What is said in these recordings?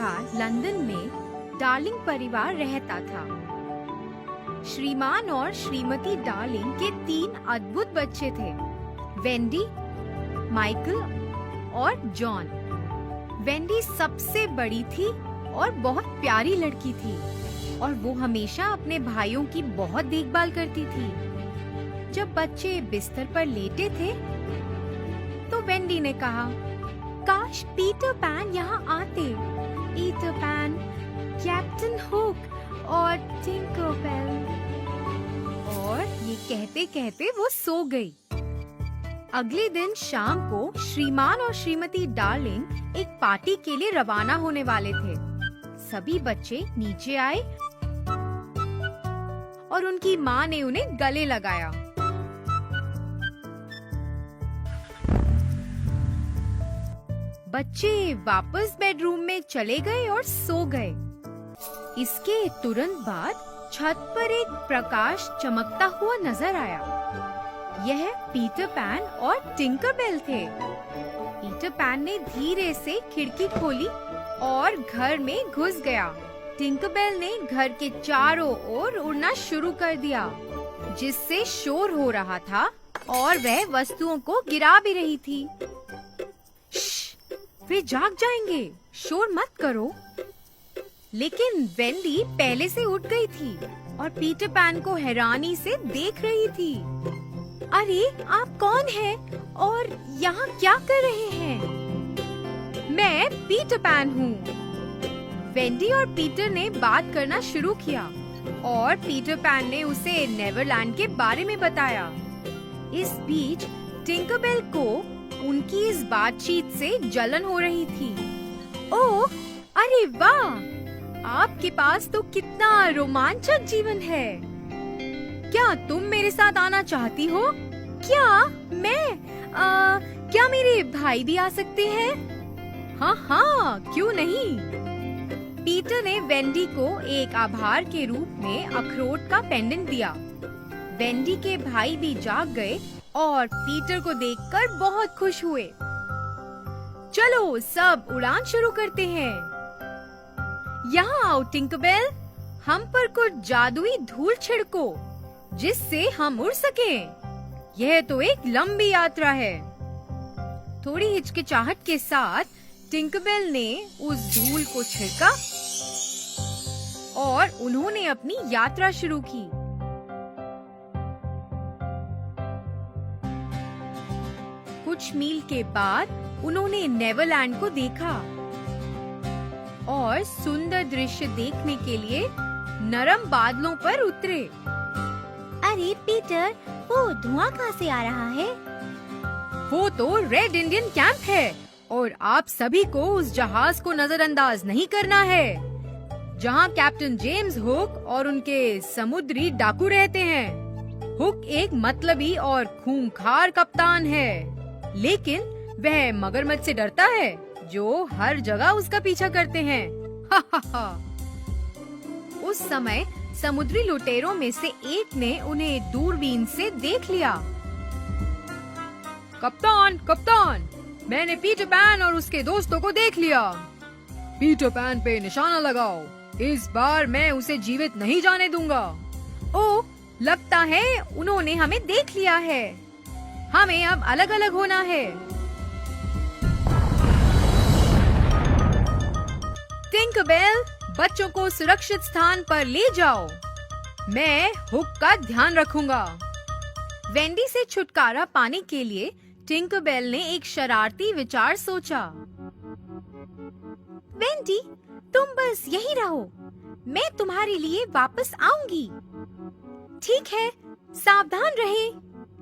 प्रकार लंदन में डार्लिंग परिवार रहता था। श्रीमान और श्रीमती डार्लिंग के 3 अद्भुत बच्चे थे, वेंडी, माइकल और जॉन। वेंडी सबसे बड़ी थी और बहुत प्यारी लड़की थी और वो हमेशा अपने भाइयों की बहुत देखभाल करती थी। जब बच्चे बिस्तर पर लेटे थे तो वेंडी ने कहा, काश पीटर पैन यहाँ आते। पीटर पैन, कैप्टन हुक और टिंकरबेल। और ये कहते कहते वो सो गई। अगले दिन शाम को श्रीमान और श्रीमती डार्लिंग एक पार्टी के लिए रवाना होने वाले थे। सभी बच्चे नीचे आए और उनकी माँ ने उन्हें गले लगाया। बच्चे वापस बेडरूम में चले गए और सो गए। इसके तुरंत बाद छत पर एक प्रकाश चमकता हुआ नजर आया। यह पीटर पैन और टिंकरबेल थे। पीटर पैन ने धीरे से खिड़की खोली और घर में घुस गया। टिंकरबेल ने घर के चारों ओर उड़ना शुरू कर दिया, जिससे शोर हो रहा था और वह वस्तुओं को गिरा भी रही थी। वे जाग जाएंगे, शोर मत करो। लेकिन वेंडी पहले से उठ गई थी और पीटर पैन को हैरानी से देख रही थी। अरे, आप कौन हैं और यहाँ क्या कर रहे हैं? मैं पीटर पैन हूँ। वेंडी और पीटर ने बात करना शुरू किया और पीटर पैन ने उसे नेवरलैंड के बारे में बताया। इस बीच टिंकरबेल को उनकी इस बातचीत से जलन हो रही थी। ओह, अरे वाह! आपके पास तो कितना रोमांचक जीवन है। क्या तुम मेरे साथ आना चाहती हो? क्या मेरे भाई भी आ सकते हैं? हाँ, क्यों नहीं? पीटर ने वेंडी को एक आभार के रूप में अखरोट का पेंडेंट दिया। वेंडी के भाई भी जाग गए और पीटर को देखकर बहुत खुश हुए। चलो सब उड़ान शुरू करते हैं। यहाँ आओ टिंकरबेल, हम पर कुछ जादुई धूल छिड़को जिससे हम उड़ सकें। यह तो एक लंबी यात्रा है। थोड़ी हिचकिचाहट के साथ टिंकरबेल ने उस धूल को छिड़का और उन्होंने अपनी यात्रा शुरू की। कुछ मील के बाद उन्होंने नेवरलैंड को देखा और सुंदर दृश्य देखने के लिए नरम बादलों पर उतरे। अरे पीटर, वो धुआं कहाँ से आ रहा है? वो तो रेड इंडियन कैंप है और आप सभी को उस जहाज को नजरअंदाज नहीं करना है जहाँ कैप्टन जेम्स हुक और उनके समुद्री डाकू रहते हैं। हुक एक मतलबी और खूंखार कप्तान है, लेकिन वह मगरमच्छ से डरता है जो हर जगह उसका पीछा करते हैं। उस समय समुद्री लुटेरों में से एक ने उन्हें दूरबीन से देख लिया। कप्तान, मैंने पीटर पैन और उसके दोस्तों को देख लिया। पीटर पैन पे निशाना लगाओ, इस बार मैं उसे जीवित नहीं जाने दूंगा। ओह, लगता है उन्होंने हमें देख लिया है। हमें अब अलग अलग होना है। टिंकरबेल, बच्चों को सुरक्षित स्थान पर ले जाओ। मैं हुक का ध्यान रखूंगा। वेंडी से छुटकारा पाने के लिए टिंकरबेल ने एक शरारती विचार सोचा। वेंडी, तुम बस यहीं रहो, मैं तुम्हारे लिए वापस आऊंगी। ठीक है, सावधान रहे।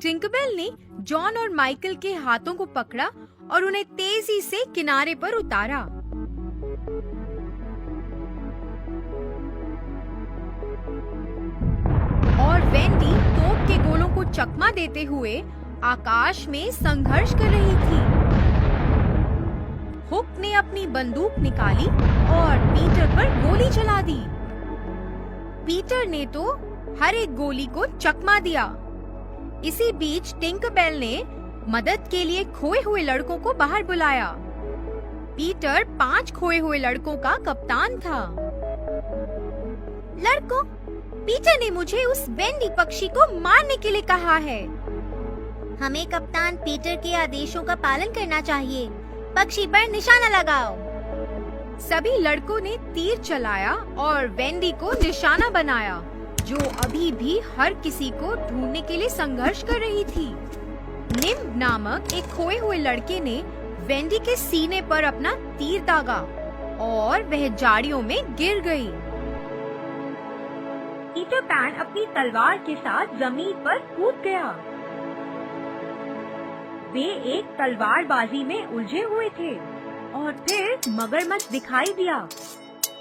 टिंकरबेल ने जॉन और माइकल के हाथों को पकड़ा और उन्हें तेजी से किनारे पर उतारा। और वेंडी तोप के गोलों को चकमा देते हुए आकाश में संघर्ष कर रही थी। हुक ने अपनी बंदूक निकाली और पीटर पर गोली चला दी। पीटर ने तो हर एक गोली को चकमा दिया। इसी बीच टिंकरबेल ने मदद के लिए खोए हुए लड़कों को बाहर बुलाया। पीटर 5 खोए हुए लड़कों का कप्तान था। लड़कों, पीटर ने मुझे उस वेंडी पक्षी को मारने के लिए कहा है। हमें कप्तान पीटर के आदेशों का पालन करना चाहिए। पक्षी पर निशाना लगाओ। सभी लड़कों ने तीर चलाया और वेंडी को निशाना बनाया, जो अभी भी हर किसी को ढूंढने के लिए संघर्ष कर रही थी। निम्ब नामक एक खोए हुए लड़के ने वेंडी के सीने पर अपना तीर दागा और वह झाड़ियों में गिर गई। पीटर पैन अपनी तलवार के साथ जमीन पर कूद गया। वे एक तलवारबाजी में उलझे हुए थे और फिर मगरमच्छ दिखाई दिया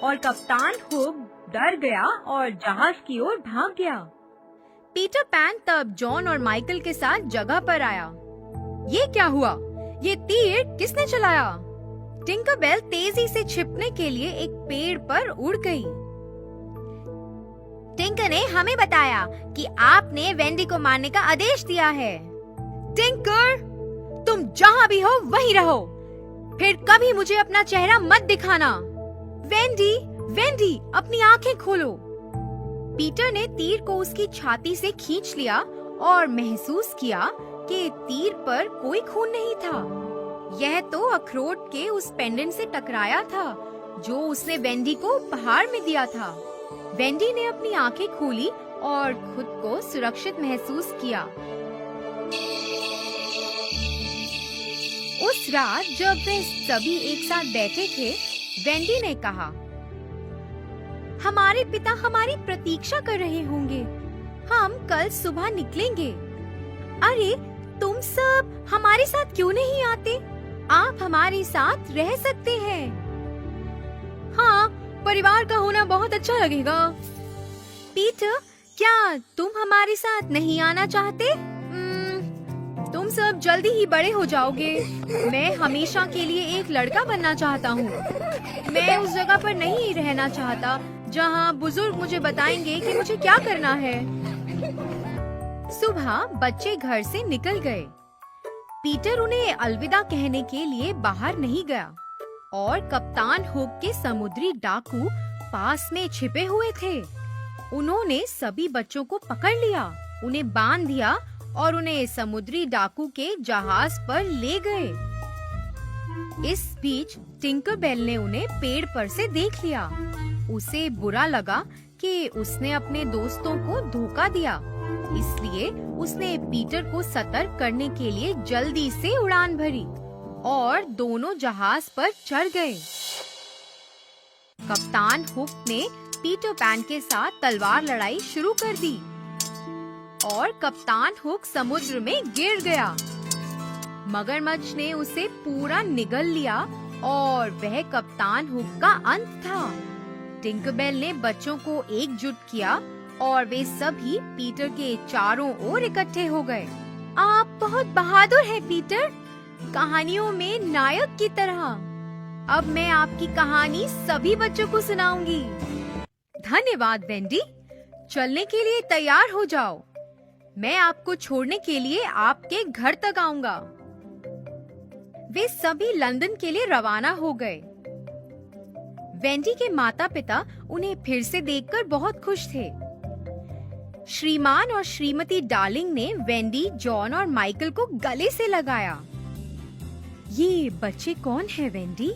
और कप्तान हुक डर गया और जहाज की ओर भाग गया। पीटर पैन तब जॉन और माइकल के साथ जगह पर आया। ये क्या हुआ? ये तीर किसने चलाया? टिंकरबेल तेजी से छिपने के लिए एक पेड़ पर उड़ गई। टिंकर ने हमें बताया कि आपने वेंडी को मारने का आदेश दिया है। टिंकर, तुम जहाँ भी हो वहीं रहो। फिर कभी मुझे अपना चेहरा मत दिखाना। वेंडी, वेंडी, अपनी आंखें खोलो। पीटर ने तीर को उसकी छाती से खींच लिया और महसूस किया कि तीर पर कोई खून नहीं था। यह तो अखरोट के उस पेंडेंट से टकराया था जो उसने वेंडी को उपहार में दिया था। वेंडी ने अपनी आंखें खोली और खुद को सुरक्षित महसूस किया। उस रात जब वे सभी एक साथ बैठे थे, वेंडी ने कहा, हमारे पिता हमारी प्रतीक्षा कर रहे होंगे। हम कल सुबह निकलेंगे। अरे, तुम सब हमारे साथ क्यों नहीं आते? आप हमारे साथ रह सकते हैं। हाँ, परिवार का होना बहुत अच्छा लगेगा। पीटर, क्या तुम हमारे साथ नहीं आना चाहते? तुम सब जल्दी ही बड़े हो जाओगे। मैं हमेशा के लिए एक लड़का बनना चाहता हूँ। मैं उस जगह पर नहीं रहना चाहता जहाँ बुजुर्ग मुझे बताएंगे कि मुझे क्या करना है। सुबह बच्चे घर से निकल गए। पीटर उन्हें अलविदा कहने के लिए बाहर नहीं गया और कप्तान हुक के समुद्री डाकू पास में छिपे हुए थे। उन्होंने सभी बच्चों को पकड़ लिया, उन्हें बांध दिया और उन्हें समुद्री डाकू के जहाज पर ले गए। इस बीच टिंकरबेल ने उन्हें पेड़ पर से देख लिया। उसे बुरा लगा कि उसने अपने दोस्तों को धोखा दिया, इसलिए उसने पीटर को सतर्क करने के लिए जल्दी से उड़ान भरी और दोनों जहाज पर चढ़ गए। कप्तान हुक ने पीटर पैन के साथ तलवार लड़ाई शुरू कर दी और कप्तान हुक समुद्र में गिर गया। मगरमच्छ ने उसे पूरा निगल लिया और वह कप्तान हुक का अंत था। टिंकरबेल ने बच्चों को एकजुट किया और वे सभी पीटर के चारों ओर इकट्ठे हो गए। आप बहुत बहादुर हैं पीटर, कहानियों में नायक की तरह। अब मैं आपकी कहानी सभी बच्चों को सुनाऊंगी। धन्यवाद वेंडी। चलने के लिए तैयार हो जाओ। मैं आपको छोड़ने के लिए आपके घर तक आऊंगा। वे सभी लंदन के लिए रवाना हो गए। वेंडी के माता-पिता उन्हें फिर से देखकर बहुत खुश थे। श्रीमान और श्रीमती डार्लिंग ने वेंडी, जॉन और माइकल को गले से लगाया। ये बच्चे कौन हैं वेंडी?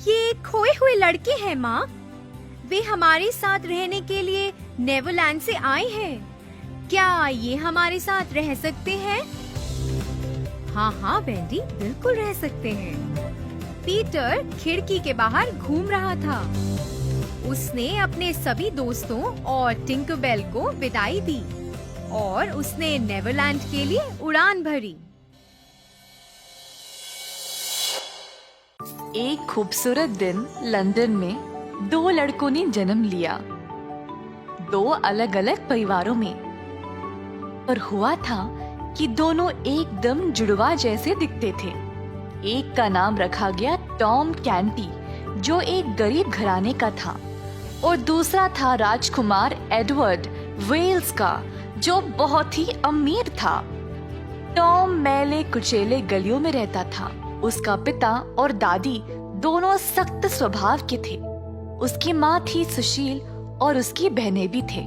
ये खोए हुए लड़के हैं माँ। वे हमारे साथ रहने के लिए नेवरलैंड से आए हैं। क्या ये हमारे साथ रह सकते हैं? हाँ हाँ वेंडी, बिल्कुल रह सकते हैं। पीटर खिड़की के बाहर घूम रहा था। उसने अपने सभी दोस्तों और टिंकरबेल को विदाई दी और उसने नेवरलैंड के लिए उड़ान भरी। एक खूबसूरत दिन लंदन में 2 लड़कों ने जन्म लिया, 2 अलग-अलग परिवारों में। पर हुआ था कि दोनों एकदम जुड़वा जैसे दिखते थे। एक का नाम रखा गया टॉम कैंटी, जो एक गरीब घराने का था, और दूसरा था राजकुमार एडवर्ड वेल्स का, जो बहुत ही अमीर था। टॉम मैले कुचेले गलियों में रहता था। उसका पिता और दादी दोनों सख्त स्वभाव के थे। उसकी माँ थी सुशील और उसकी बहनें भी थे।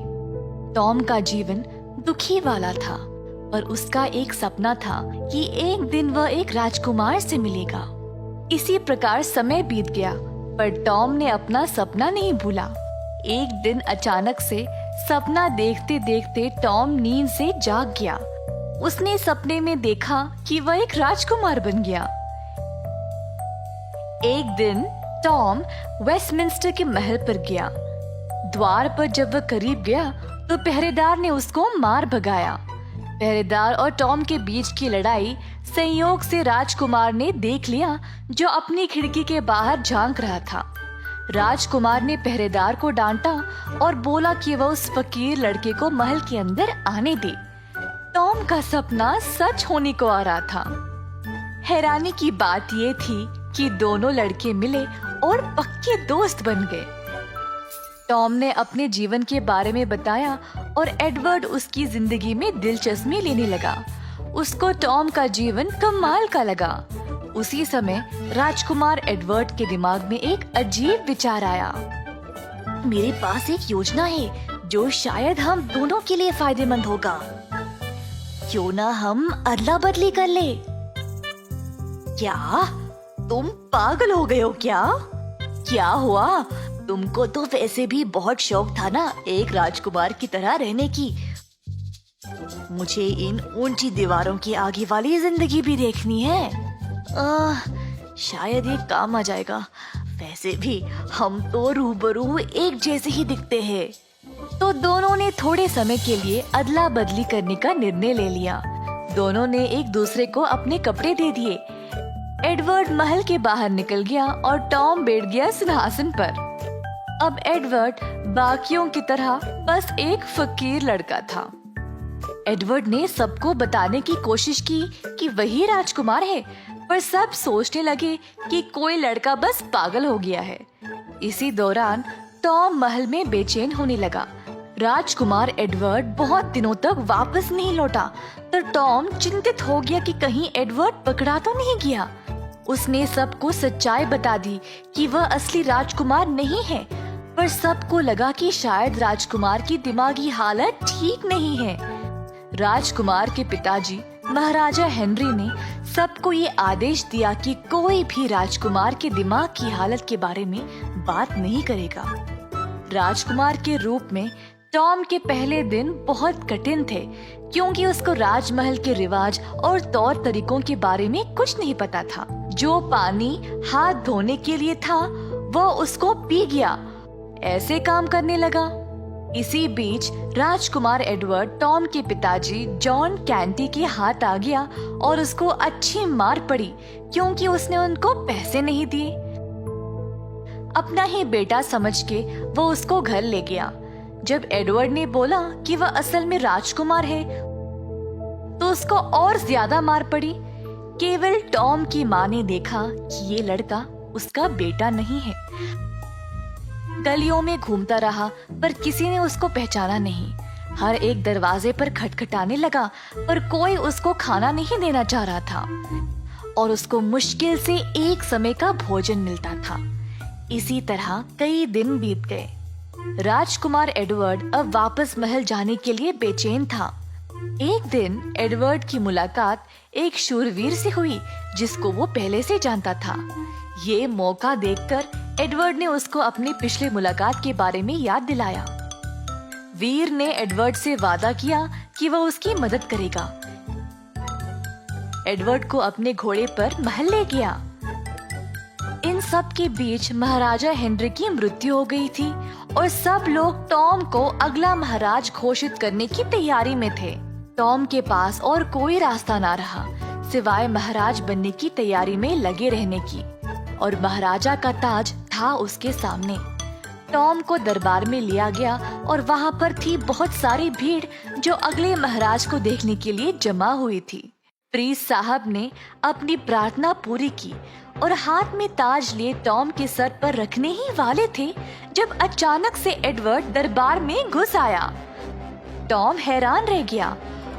टॉम का जीवन दुखी वाला था, पर उसका एक सपना था कि एक दिन वह एक राजकुमार से मिलेगा। इसी प्रकार समय बीत गया, पर टॉम ने अपना सपना नहीं भूला। एक दिन अचानक से सपना देखते देखते टॉम नींद से जाग गया। उसने सपने में देखा कि वह एक राजकुमार बन गया। एक दिन टॉम वेस्टमिंस्टर के महल पर गया। द्वार पर जब वह करीब गया तो पहरेदार ने उसको मार भगाया। पहरेदार और टॉम के बीच की लड़ाई संयोग से राजकुमार ने देख लिया, जो अपनी खिड़की के बाहर झांक रहा था। राजकुमार ने पहरेदार को डांटा और बोला कि वह उस फकीर लड़के को महल के अंदर आने दे। टॉम का सपना सच होने को आ रहा था। हैरानी की बात ये थी कि दोनों लड़के मिले और पक्के दोस्त बन गए। टॉम ने अपने जीवन के बारे में बताया और एडवर्ड उसकी जिंदगी में दिलचस्पी लेने लगा। उसको टॉम का जीवन कमाल का लगा। उसी समय राजकुमार एडवर्ड के दिमाग में एक अजीब विचार आया। मेरे पास एक योजना है जो शायद हम दोनों के लिए फायदेमंद होगा। क्यों ना हम अदला बदली कर ले? क्या तुम पागल हो गए हो क्या? क्या हुआ? तुमको तो वैसे भी बहुत शौक था ना एक राजकुमार की तरह रहने की। मुझे इन ऊंची दीवारों के आगे वाली जिंदगी भी देखनी है। शायद ये काम आ जाएगा। वैसे भी हम तो रूबरू एक जैसे ही दिखते हैं। तो दोनों ने थोड़े समय के लिए अदला बदली करने का निर्णय ले लिया। दोनों ने एक दूसरे को अपने कपड़े दे दिए। एडवर्ड महल के बाहर निकल गया और टॉम बैठ गया सिंहासन पर। अब एडवर्ड बाकियों की तरह बस एक फकीर लड़का था। एडवर्ड ने सबको बताने की कोशिश की कि वही राजकुमार है, पर सब सोचने लगे कि कोई लड़का बस पागल हो गया है। इसी दौरान टॉम महल में बेचैन होने लगा। राजकुमार एडवर्ड बहुत दिनों तक वापस नहीं लौटा, तो टॉम चिंतित हो गया कि कहीं एडवर्ड पकड़ा तो नहीं गया। उसने सबको सच्चाई बता दी कि वह असली राजकुमार नहीं है, पर सबको लगा कि शायद राजकुमार की दिमागी हालत ठीक नहीं है। राजकुमार के पिताजी महाराजा हेनरी ने सबको ये आदेश दिया कि कोई भी राजकुमार के दिमाग की हालत के बारे में बात नहीं करेगा। राजकुमार के रूप में टॉम के पहले दिन बहुत कठिन थे, क्योंकि उसको राजमहल के रिवाज और तौर तरीकों के बारे में कुछ नहीं पता था। जो पानी हाथ धोने के लिए था वो उसको पी गया, ऐसे काम करने लगा। इसी बीच राजकुमार एडवर्ड टॉम के पिताजी जॉन कैंटी के हाथ आ गया और उसको अच्छी मार पड़ी, क्योंकि उसने उनको पैसे नहीं दिए। अपना ही बेटा समझ के वो उसको घर ले गया। जब एडवर्ड ने बोला कि वह असल में राजकुमार है, तो उसको और ज्यादा मार पड़ी। केवल टॉम की माँ ने देखा कि ये लड़का उसका बेटा नहीं है। गलियों में घूमता रहा, पर किसी ने उसको पहचाना नहीं। हर एक दरवाजे पर खटखटाने लगा, पर कोई उसको खाना नहीं देना चाह रहा था और उसको मुश्किल से एक समय का भोजन मिलता था। इसी तरह कई दिन बीत गए। राजकुमार एडवर्ड अब वापस महल जाने के लिए बेचैन था। एक दिन एडवर्ड की मुलाकात एक शूरवीर से हुई, जिसको वो पहले से जानता था। ये मौका देखकर एडवर्ड ने उसको अपनी पिछली मुलाकात के बारे में याद दिलाया। वीर ने एडवर्ड से वादा किया कि वह उसकी मदद करेगा। एडवर्ड को अपने घोड़े पर महल ले गया। इन सब के बीच महाराजा हेनरी की मृत्यु हो गई थी और सब लोग टॉम को अगला महाराज घोषित करने की तैयारी में थे। टॉम के पास और कोई रास्ता ना रहा सिवाय महाराज बनने की तैयारी में लगे रहने की, और महाराजा का ताज था उसके सामने। टॉम को दरबार में लिया गया और वहाँ पर थी बहुत सारी भीड़ जो अगले महाराज को देखने के लिए जमा हुई थी। प्रीस्ट साहब ने अपनी प्रार्थना पूरी की और हाथ में ताज लिए टॉम के सर पर रखने ही वाले थे, जब अचानक से एडवर्ड दरबार में घुस आया। टॉम हैरान रह गया।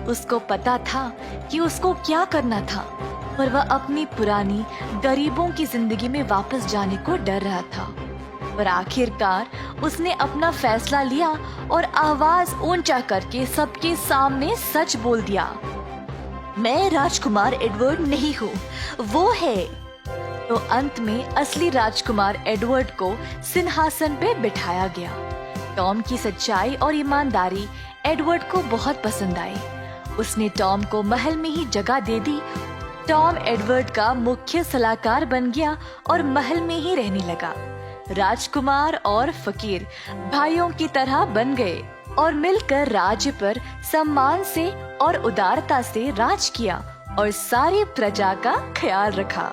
उसको पता था कि उसको क्या करना था। पर वह अपनी पुरानी गरीबों की जिंदगी में वापस जाने को डर रहा था। पर आखिरकार उसने अपना फैसला लिया और आवाज ऊंचा करके सबके सामने सच बोल दिया, मैं राजकुमार एडवर्ड नहीं हूँ, वो है। तो अंत में असली राजकुमार एडवर्ड को सिंहासन पे बिठाया गया। टॉम की सच्चाई और ईमानदारी एडवर्ड को बहुत पसंद आई। उसने टॉम को महल में ही जगह दे दी। टॉम एडवर्ड का मुख्य सलाहकार बन गया और महल में ही रहने लगा। राजकुमार और फकीर भाइयों की तरह बन गए और मिलकर राज्य पर सम्मान से और उदारता से राज किया और सारी प्रजा का ख्याल रखा।